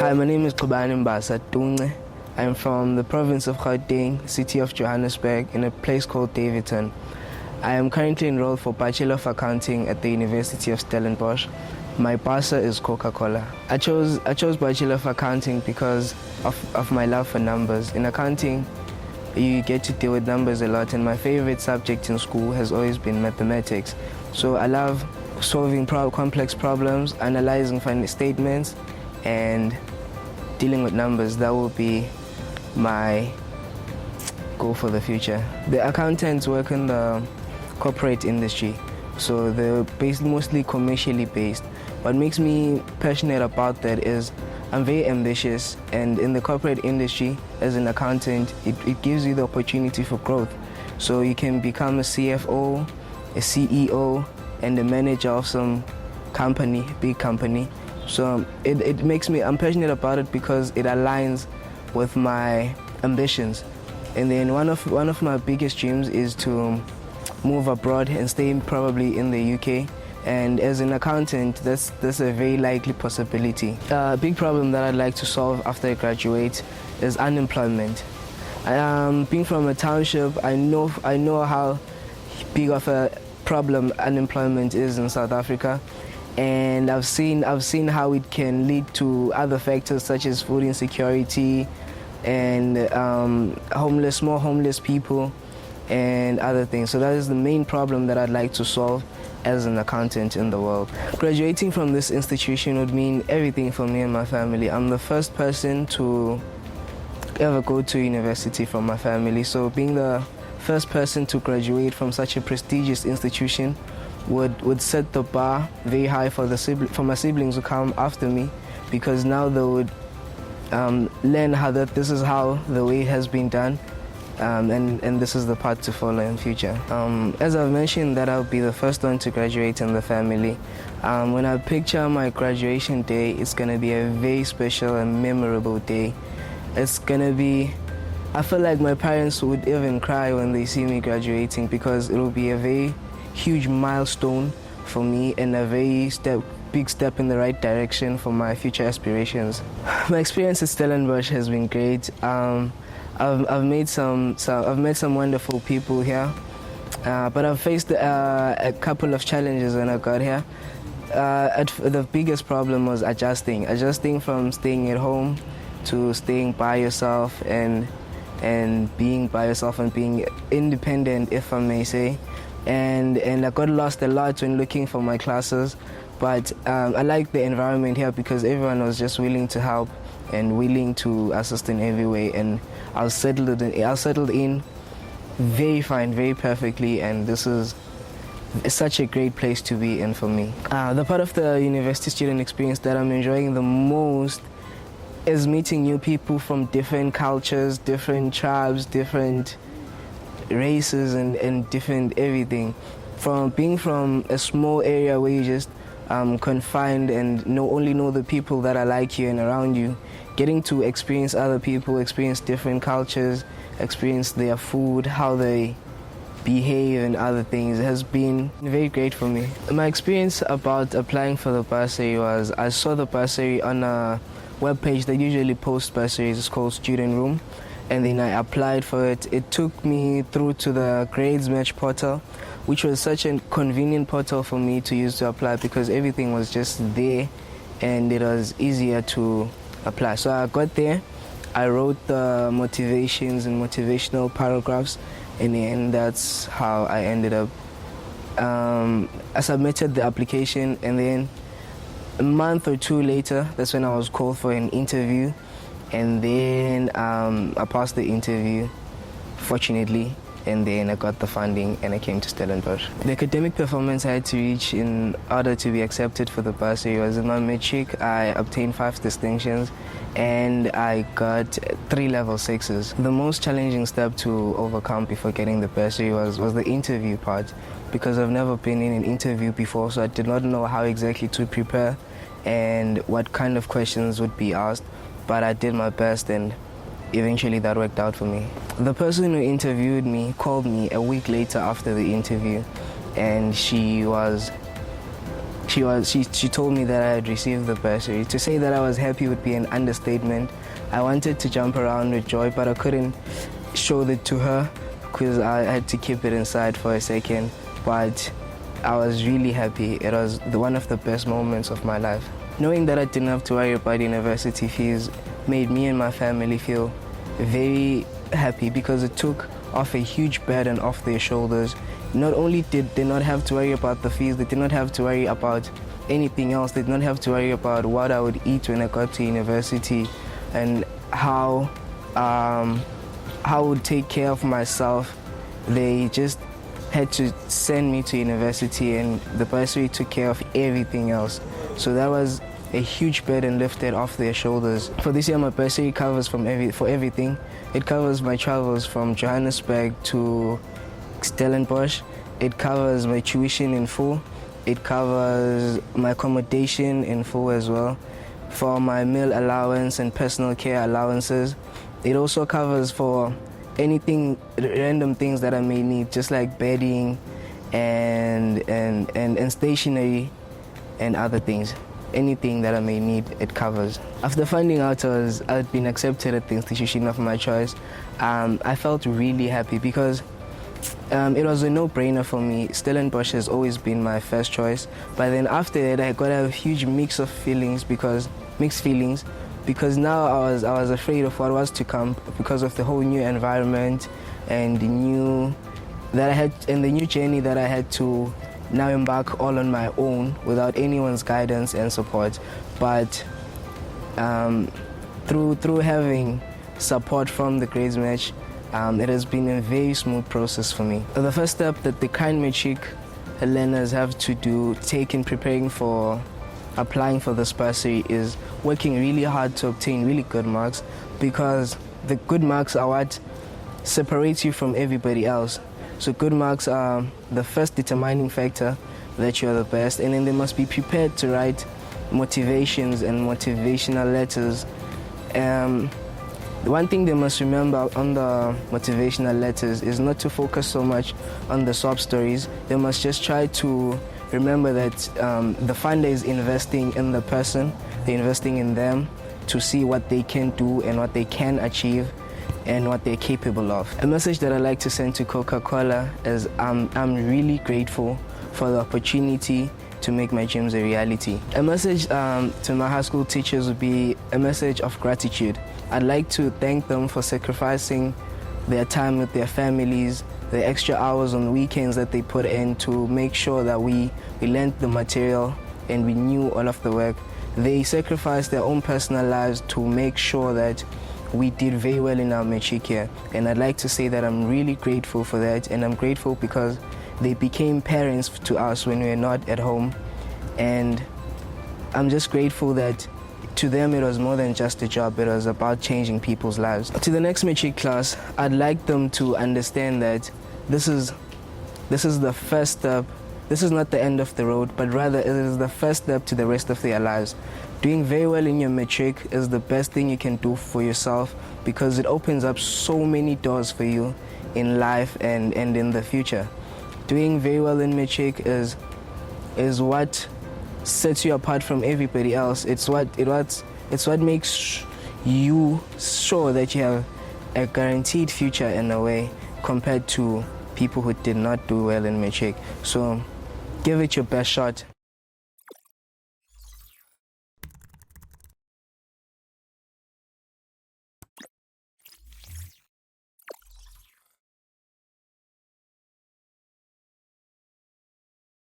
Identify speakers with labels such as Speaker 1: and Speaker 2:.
Speaker 1: Hi, my name is Mbasa, Tunce. I'm from the province of Gauteng, city of Johannesburg, in a place called Davidson. I am currently enrolled for Bachelor of Accounting at the University of Stellenbosch. My Mbasa is Coca-Cola. I chose Bachelor of Accounting because of my love for numbers. In accounting, you get to deal with numbers a lot, and my favorite subject in school has always been mathematics. So I love solving complex problems, analyzing final statements, and dealing with numbers. That will be my goal for the future. The accountants work in the corporate industry, so they're mostly commercially based. What makes me passionate about that is I'm very ambitious, and in the corporate industry, as an accountant, it gives you the opportunity for growth. So you can become a CFO, a CEO, and a manager of some company, big company. So I'm passionate about it because it aligns with my ambitions. And then one of my biggest dreams is to move abroad and stay probably in the UK. And as an accountant, that's a very likely possibility. A big problem that I'd like to solve after I graduate is unemployment. Being from a township, I know how big of a problem unemployment is in South Africa, and I've seen how it can lead to other factors such as food insecurity and more homeless people and other things. So that is the main problem that I'd like to solve as an accountant in the world. Graduating from this institution would mean everything for me and my family. I'm the first person to ever go to university from my family, so being the first person to graduate from such a prestigious institution would set the bar very high for my siblings who come after me, because now they would learn this is how the way has been done, and this is the path to follow in future. As I've mentioned, that I'll be the first one to graduate in the family. When I picture my graduation day, it's gonna be a very special and memorable day. It's gonna be, I feel like my parents would even cry when they see me graduating, because it will be a very huge milestone for me and a very big step in the right direction for my future aspirations. My experience at Stellenbosch has been great. I've met some wonderful people here, but I've faced a couple of challenges when I got here. The biggest problem was adjusting from staying at home to staying by yourself and being by yourself and being independent, if I may say. And I got lost a lot when looking for my classes, but I like the environment here because everyone was just willing to help and willing to assist in every way, and I was settled in very fine, very perfectly, and this is such a great place to be in for me. The part of the university student experience that I'm enjoying the most is meeting new people from different cultures, different tribes, different races, and different everything. From being from a small area where you just confined and only know the people that are like you and around you, getting to experience other people, experience different cultures, experience their food, how they behave and other things has been very great for me. My experience about applying for the bursary was, I saw the bursary on a webpage that usually posts bursaries. It's called Student Room, and then I applied for it. It took me through to the grades match portal, which was such a convenient portal for me to use to apply because everything was just there and it was easier to apply. So I got there, I wrote the motivations and motivational paragraphs, and that's how I ended up. I submitted the application, and then a month or two later, that's when I was called for an interview, and then I passed the interview, fortunately, and then I got the funding and I came to Stellenbosch. The academic performance I had to reach in order to be accepted for the bursary was, in my matric, I obtained 5 distinctions and I got 3 level 6s. The most challenging step to overcome before getting the bursary was the interview part, because I've never been in an interview before, so I did not know how exactly to prepare and what kind of questions would be asked, but I did my best and eventually that worked out for me. The person who interviewed me called me a week later after the interview, and she was She told me that I had received the bursary. To say that I was happy would be an understatement. I wanted to jump around with joy, but I couldn't show it to her because I had to keep it inside for a second. But I was really happy. It was one of the best moments of my life. Knowing that I didn't have to worry about university fees made me and my family feel very happy because it took off a huge burden off their shoulders. Not only did they not have to worry about the fees, they did not have to worry about anything else. They did not have to worry about what I would eat when I got to university and how I would take care of myself. They just had to send me to university, and the bursary took care of everything else. So that was a huge burden lifted off their shoulders. For this year, my bursary covers for everything. It covers my travels from Johannesburg to Stellenbosch. It covers my tuition in full. It covers my accommodation in full as well. For my meal allowance and personal care allowances. It also covers for anything, random things that I may need, just like bedding and stationery and other things. Anything that I may need, it covers. After finding out I'd been accepted at the institution of my choice, I felt really happy because it was a no-brainer for me. Stellenbosch has always been my first choice, but then after that I got a huge mixed feelings because now I was afraid of what was to come because of the whole new environment and the new journey that I had to now embark all on my own without anyone's guidance and support. But through having support from the grades match, it has been a very smooth process for me. The first step that the kind matric learners have to take in preparing for applying for this bursary is working really hard to obtain really good marks, because the good marks are what separates you from everybody else. So good marks are the first determining factor that you're the best, and then they must be prepared to write motivations and motivational letters. One thing they must remember on the motivational letters is not to focus so much on the sob stories. They must just try to remember that the funder is investing in the person, they're investing in them to see what they can do and what they can achieve and what they're capable of. A message that I like to send to Coca-Cola is I'm really grateful for the opportunity to make my dreams a reality. A message to my high school teachers would be a message of gratitude. I'd like to thank them for sacrificing their time with their families, the extra hours on weekends that they put in to make sure that we learned the material and we knew all of the work. They sacrificed their own personal lives to make sure that we did very well in our matric year. And I'd like to say that I'm really grateful for that, and I'm grateful because they became parents to us when we were not at home. And I'm just grateful that to them it was more than just a job, it was about changing people's lives. To the next matric class, I'd like them to understand that this is the first step. This is not the end of the road, but rather it is the first step to the rest of their lives. Doing very well in your matric is the best thing you can do for yourself, because it opens up so many doors for you in life and in the future. Doing very well in matric is what sets you apart from everybody else. It's what makes you sure that you have a guaranteed future in a way compared to people who did not do well in matric. So give it your best shot.